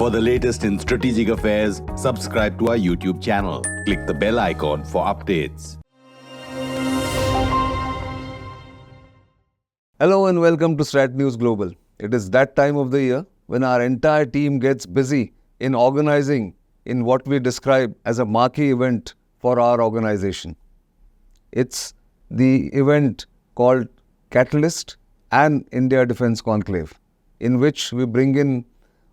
For the latest in strategic affairs, subscribe to our YouTube channel. Click the bell icon for updates. Hello and welcome to Strat News Global. It is that time of the year when our entire team gets busy in organizing in what we describe as a marquee event for our organization. It's the event called Catalyst and India Defence Conclave, in which we bring in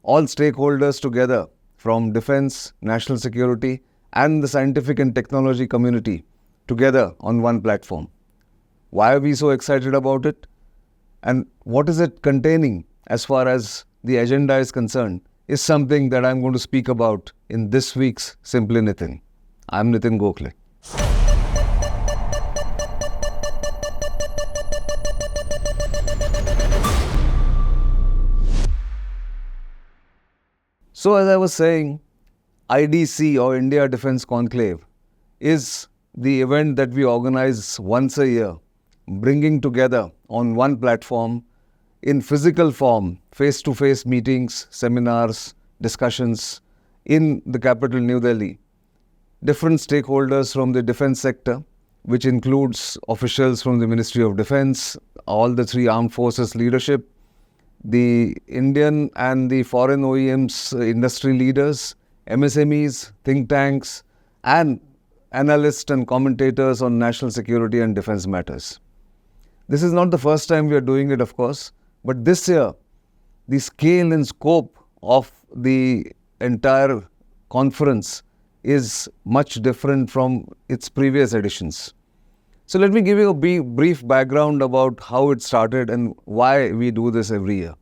all stakeholders together from defense, national security and the scientific and technology community together on one platform. Why are we so excited about it? And what is it containing as far as the agenda is concerned is something that I'm going to speak about in this week's Simply Nitin. I'm Nitin Gokhale. So as I was saying, IDC or India Defence Conclave is the event that we organize once a year, bringing together on one platform in physical form, face-to-face meetings, seminars, discussions in the capital New Delhi. Different stakeholders from the defense sector, which includes officials from the Ministry of Defense, all the three armed forces leadership, the Indian and the foreign OEMs industry leaders, MSMEs, think tanks, and analysts and commentators on national security and defense matters. This is not the first time we are doing it, of course, but this year, the scale and scope of the entire conference is much different from its previous editions. So let me give you a brief background about how it started and why we do this every year.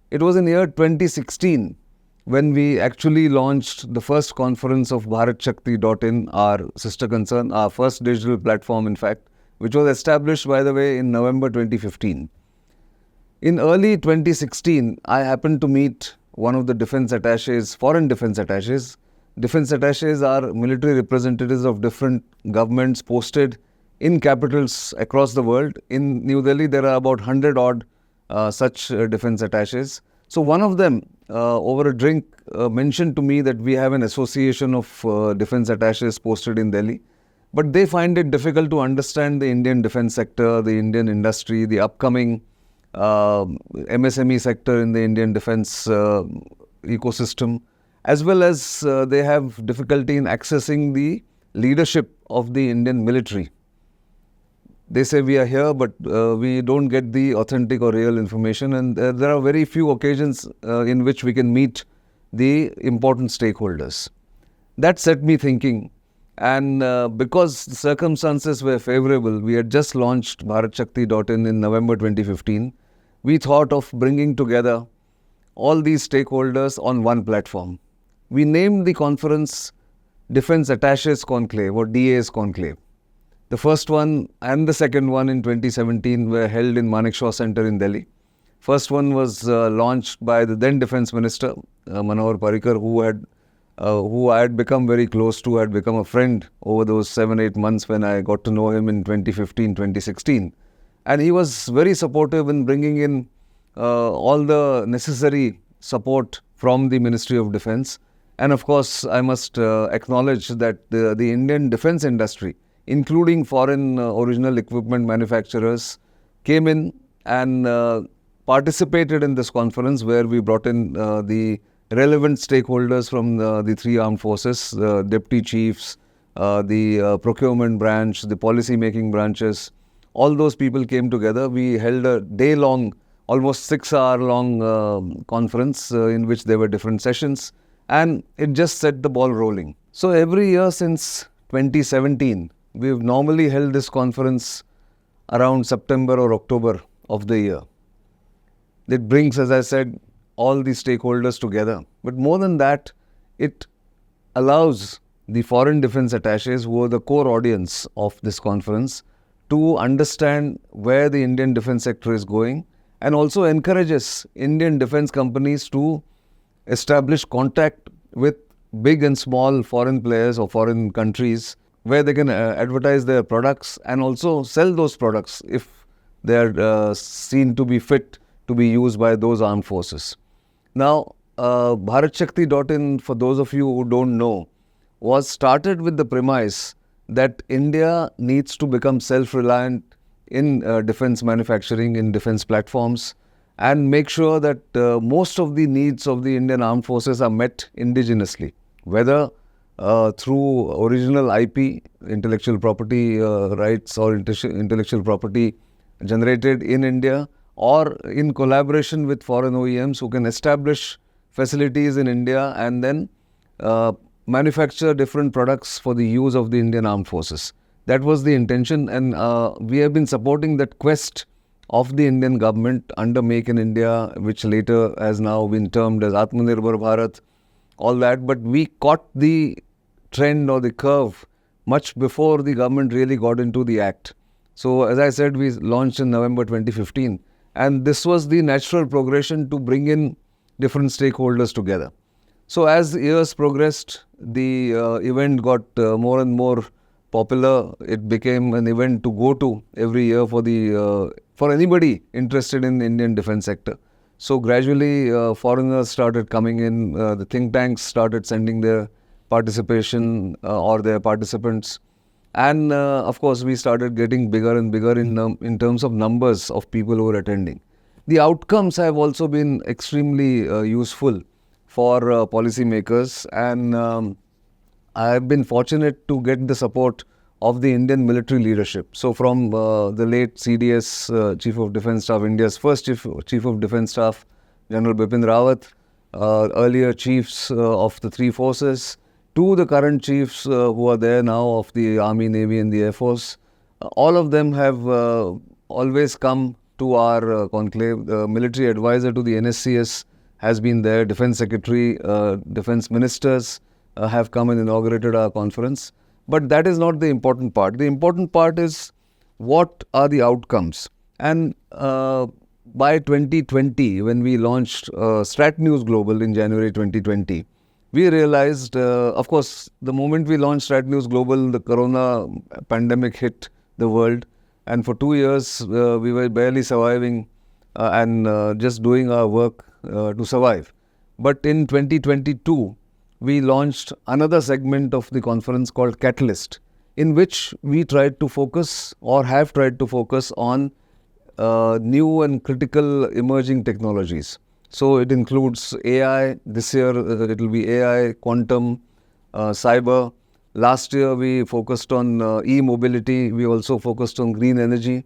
It was in year 2016 when we actually launched the first conference of BharatShakti.in, our sister concern, our first digital platform in fact, which was established, by the way, in November 2015. In early 2016, I happened to meet one of the defense attaches, foreign defense attaches. Defense attaches are military representatives of different governments posted in capitals across the world. In New Delhi, there are about 100 odd such defense attaches. So one of them, over a drink, mentioned to me that we have an association of defense attaches posted in Delhi. But they find it difficult to understand the Indian defense sector, the Indian industry, the upcoming MSME sector in the Indian defense ecosystem, as well as they have difficulty in accessing the leadership of the Indian military. They say we are here, but we don't get the authentic or real information, and there are very few occasions in which we can meet the important stakeholders. That set me thinking, and because the circumstances were favorable, we had just launched BharatShakti.in in November 2015. We thought of bringing together all these stakeholders on one platform. We named the conference Defense Attaches Conclave or DA's Conclave. The first one and the second one in 2017 were held in Manekshaw Center in Delhi. First one was launched by the then Defence Minister, Manohar Parrikar, who I had become very close to, had become a friend over those 7-8 months when I got to know him in 2015-2016. And he was very supportive in bringing in all the necessary support from the Ministry of Defence. And of course, I must acknowledge that the Indian defence industry, including foreign original equipment manufacturers, came in and participated in this conference where we brought in the relevant stakeholders from the three armed forces, the deputy chiefs, the procurement branch, the policy making branches. All those people came together. We held a day-long, almost 6-hour-long conference in which there were different sessions, and it just set the ball rolling. So every year since 2017, we've normally held this conference around September or October of the year. It brings, as I said, all the stakeholders together. But more than that, it allows the foreign defense attaches, who are the core audience of this conference, to understand where the Indian defense sector is going, and also encourages Indian defense companies to establish contact with big and small foreign players or foreign countries where they can advertise their products and also sell those products if they are seen to be fit to be used by those armed forces. Now, BharatShakti.in, for those of you who don't know, was started with the premise that India needs to become self-reliant in defense manufacturing, in defense platforms, and make sure that most of the needs of the Indian armed forces are met indigenously, whether through original IP, intellectual property rights, or intellectual property generated in India, or in collaboration with foreign OEMs who can establish facilities in India and then manufacture different products for the use of the Indian armed forces. That was the intention, and we have been supporting that quest of the Indian government under Make in India, which later has now been termed as Atmanirbhar Bharat, all that. But we caught the trend or the curve much before the government really got into the act. So, as I said, we launched in November 2015, and this was the natural progression to bring in different stakeholders together. So, as the years progressed, the event got more and more popular. It became an event to go to every year for anybody interested in the Indian defense sector. So gradually, foreigners started coming in. The think tanks started sending their participation or their participants, and of course, we started getting bigger and bigger in terms of numbers of people who were attending. The outcomes have also been extremely useful for policymakers, and I have been fortunate to get the support of the Indian military leadership. So from the late CDS, Chief of Defence Staff, India's first Chief of Defence Staff, General Bipin Rawat, earlier chiefs of the three forces, to the current chiefs who are there now of the Army, Navy and the Air Force. All of them have always come to our conclave. The military advisor to the NSCS has been there, Defence Secretary, Defence Ministers have come and inaugurated our conference. But that is not the important part. The important part is what are the outcomes. And by 2020, when we launched Strat News Global in January 2020, we realized, of course, the moment we launched Strat News Global, the corona pandemic hit the world. And for 2 years, we were barely surviving and just doing our work to survive. But in 2022, we launched another segment of the conference called Catalyst, in which we tried to focus or have tried to focus on new and critical emerging technologies. So it includes AI. This year it will be AI, quantum, cyber. Last year we focused on e-mobility. We also focused on green energy.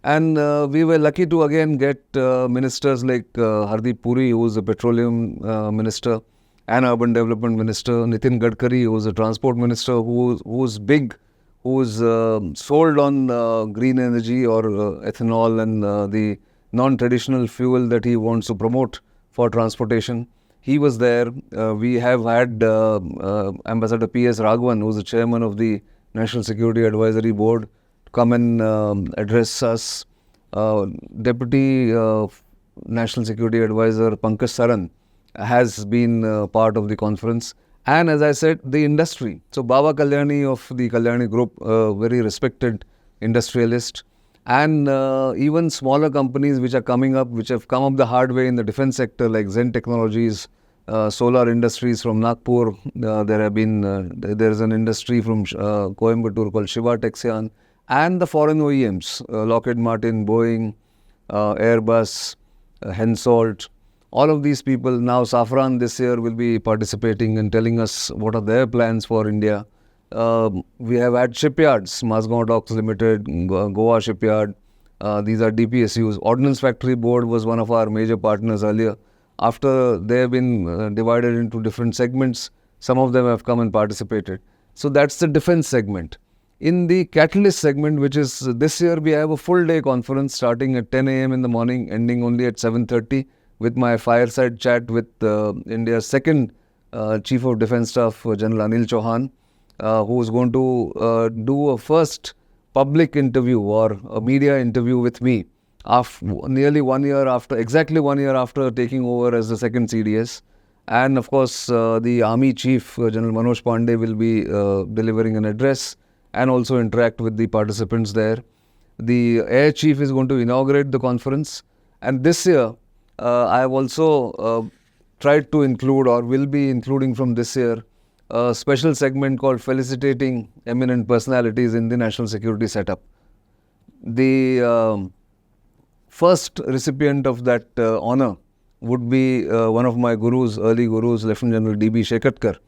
And we were lucky to again get ministers like Hardeep Puri, who is the petroleum minister, and urban development minister, Nitin Gadkari, who is the transport minister, who's big, who's sold on green energy or ethanol and the non-traditional fuel that he wants to promote for transportation. He was there. We have had Ambassador P.S. Raghavan, who's the chairman of the National Security Advisory Board, come and address us. Deputy National Security Advisor Pankaj Saran has been part of the conference. And as I said, the industry. So Baba Kalyani of the Kalyani Group, very respected industrialist, and even smaller companies which are coming up, which have come up the hard way in the defense sector, like Zen Technologies, Solar Industries from Nagpur. There is an industry from Coimbatore called Shiva Texan, and the foreign OEMs, Lockheed Martin, Boeing, Airbus, Hensoldt. All of these people, now Safran this year will be participating and telling us what are their plans for India. We have had shipyards, Mazgaon Docks Limited, Goa Shipyard. These are DPSUs. Ordnance Factory Board was one of our major partners earlier. After they have been divided into different segments, some of them have come and participated. So that's the defense segment. In the Catalyst segment, which is this year, we have a full day conference starting at 10 a.m. in the morning, ending only at 7:30. With my fireside chat with India's second Chief of Defence Staff, General Anil Chauhan, who is going to do a first public interview or a media interview with me nearly 1 year after, exactly 1 year after taking over as the second CDS. And of course, the Army Chief, General Manoj Pandey, will be delivering an address and also interact with the participants there. The Air Chief is going to inaugurate the conference. And this year, I have also tried to include or will be including from this year a special segment called Felicitating Eminent Personalities in the National Security Setup. The first recipient of that honor would be one of my gurus, early gurus, Lieutenant General D.B. Shekatkar,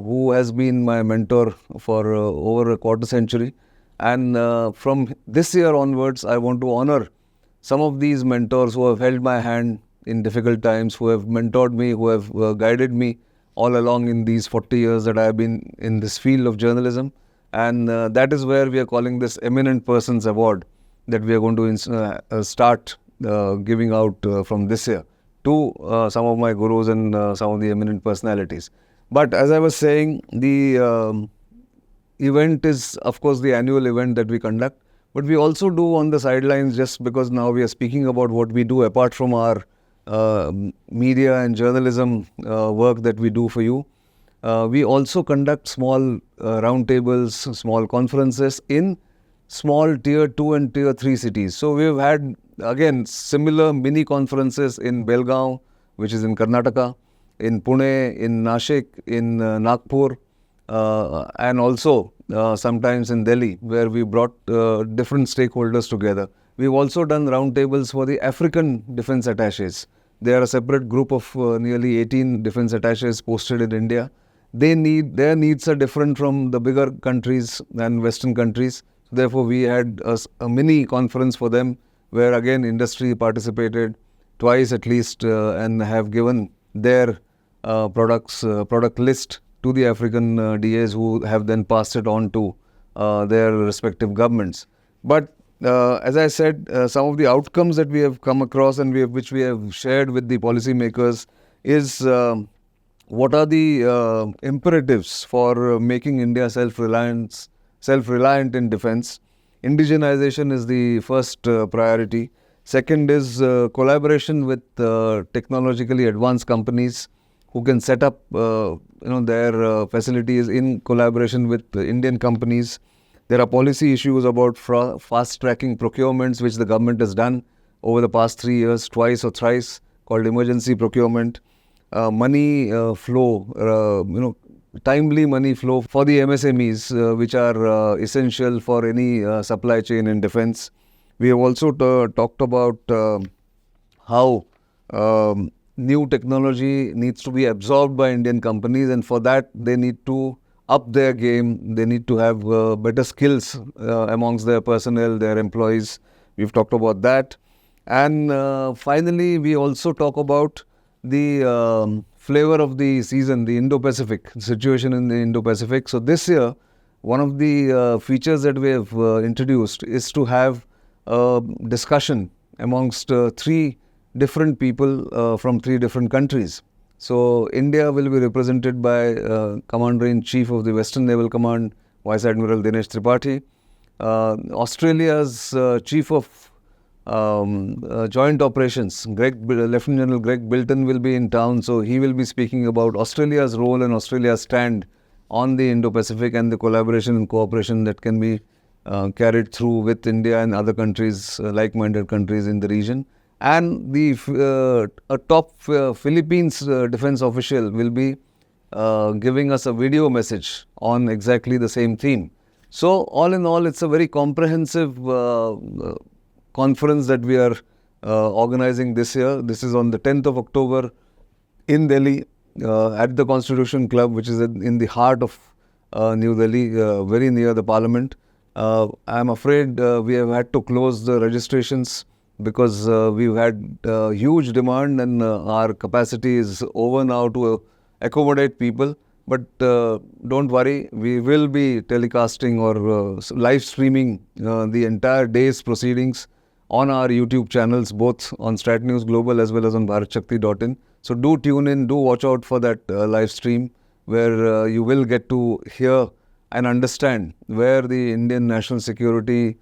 who has been my mentor for over a quarter century. And from this year onwards, I want to honor some of these mentors who have held my hand in difficult times, who have mentored me, who have guided me all along in these 40 years that I have been in this field of journalism. And that is where we are calling this Eminent Persons Award that we are going to start giving out from this year to some of my gurus and some of the eminent personalities. But as I was saying, the event is, of course, the annual event that we conduct. But we also do on the sidelines, just because now we are speaking about what we do apart from our media and journalism work that we do for you. We also conduct small roundtables, small conferences in small tier 2 and tier 3 cities. So we've had, again, similar mini conferences in Belgaum, which is in Karnataka, in Pune, in Nashik, in Nagpur, and also sometimes in Delhi, where we brought different stakeholders together. We've also done roundtables for the African defense attaches. They are a separate group of nearly 18 defense attaches posted in India. Their needs are different from the bigger countries and Western countries. Therefore, we had a mini conference for them, where again industry participated twice at least and have given their product list to the African DAs, who have then passed it on to their respective governments. But as I said, some of the outcomes that we have come across and which we have shared with the policymakers is what are the imperatives for making India self-reliant in defense. Indigenization is the first priority. Second is collaboration with technologically advanced companies who can set up their facilities in collaboration with Indian companies. There are policy issues about fast-tracking procurements, which the government has done over the past 3 years, twice or thrice, called emergency procurement. Money flow, timely money flow for the MSMEs, which are essential for any supply chain in defense. We have also talked about how new technology needs to be absorbed by Indian companies, and for that they need to up their game. They need to have better skills amongst their personnel, their employees. We've talked about that. And finally, we also talk about the flavor of the season, the Indo-Pacific, situation in the Indo-Pacific. So this year, one of the features that we have introduced is to have a discussion amongst 3 different people from 3 different countries. So India will be represented by Commander-in-Chief of the Western Naval Command, Vice Admiral Dinesh Tripathi. Australia's Chief of Joint Operations, Lieutenant General Greg Bilton, will be in town. So he will be speaking about Australia's role and Australia's stand on the Indo-Pacific and the collaboration and cooperation that can be carried through with India and other countries, like-minded countries in the region. And a top Philippines defense official will be giving us a video message on exactly the same theme. So all in all, it's a very comprehensive conference that we are organizing this year. This is on the 10th of October in Delhi at the Constitution Club, which is in the heart of New Delhi, very near the Parliament. I'm afraid we have had to close the registrations because we've had huge demand, and our capacity is over now to accommodate people. But don't worry, we will be telecasting or live streaming the entire day's proceedings on our YouTube channels, both on Strat News Global as well as on bharatshakti.in. So do tune in, do watch out for that live stream, where you will get to hear and understand where the Indian national security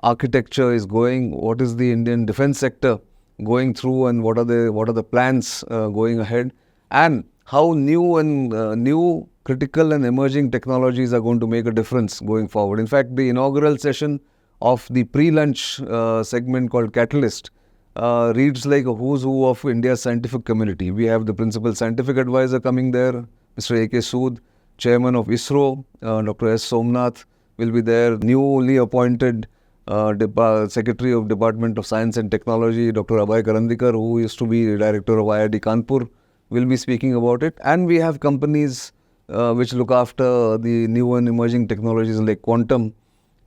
architecture is going, what is the Indian defense sector going through, and what are the plans going ahead, and how new critical and emerging technologies are going to make a difference going forward. In fact, the inaugural session of the pre-lunch segment called Catalyst reads like a who's who of India's scientific community. We have the principal scientific advisor coming there, Mr. A.K. Sood, chairman of ISRO, Dr. S. Somnath will be there, newly appointed Secretary of Department of Science and Technology, Dr. Abhay Karandikar, who used to be Director of IIT Kanpur, will be speaking about it. And we have companies which look after the new and emerging technologies like quantum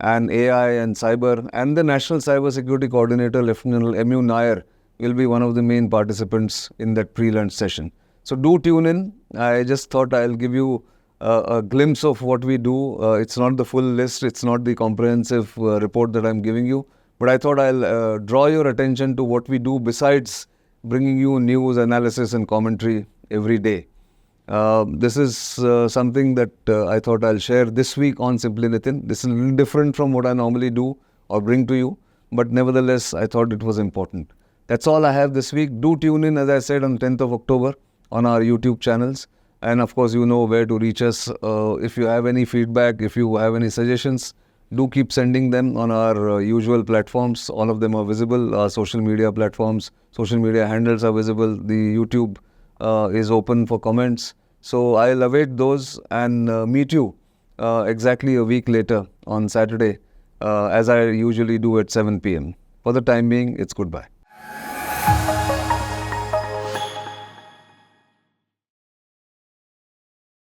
and AI and cyber. And the National Cyber Security Coordinator, Lieutenant M.U. Nair, will be one of the main participants in that pre-lunch session. So do tune in. I just thought I'll give you a glimpse of what we do. It's not the full list. It's not the comprehensive report that I'm giving you. But I thought I'll draw your attention to what we do besides bringing you news, analysis and commentary every day. This is something that I thought I'll share this week on Simply Nitin. This is a little different from what I normally do or bring to you. But nevertheless, I thought it was important. That's all I have this week. Do tune in, as I said, on 10th of October on our YouTube channels. And of course, you know where to reach us. If you have any feedback, if you have any suggestions, do keep sending them on our usual platforms. All of them are visible. Our social media platforms, social media handles are visible. The YouTube is open for comments. So I'll await those and meet you exactly a week later on Saturday, as I usually do at 7 p.m. For the time being, it's goodbye.